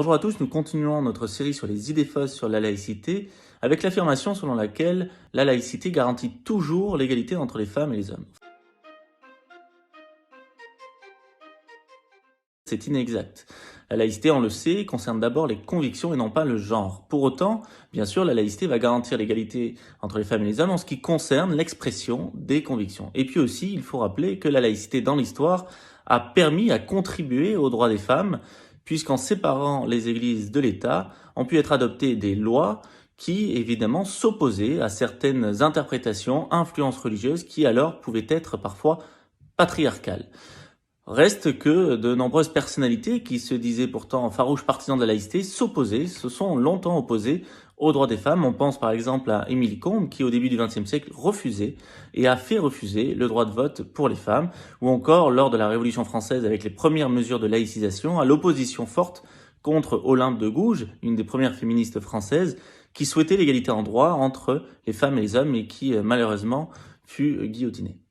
Bonjour à tous, nous continuons notre série sur les idées fausses sur la laïcité avec l'affirmation selon laquelle la laïcité garantit toujours l'égalité entre les femmes et les hommes. C'est inexact. La laïcité, on le sait, concerne d'abord les convictions et non pas le genre. Pour autant, bien sûr, la laïcité va garantir l'égalité entre les femmes et les hommes en ce qui concerne l'expression des convictions. Et puis aussi, il faut rappeler que la laïcité dans l'histoire a permis à contribuer aux droits des femmes, puisqu'en séparant les églises de l'État, ont pu être adoptées des lois qui, évidemment, s'opposaient à certaines interprétations, influences religieuses qui alors pouvaient être parfois patriarcales. Reste que de nombreuses personnalités qui se disaient pourtant farouches partisans de la laïcité se sont longtemps opposées aux droits des femmes. On pense par exemple à Émilie Combes qui au début du XXe siècle refusait et a fait refuser le droit de vote pour les femmes, ou encore lors de la Révolution française avec les premières mesures de laïcisation, à l'opposition forte contre Olympe de Gouges, une des premières féministes françaises, qui souhaitait l'égalité en droit entre les femmes et les hommes et qui malheureusement fut guillotinée.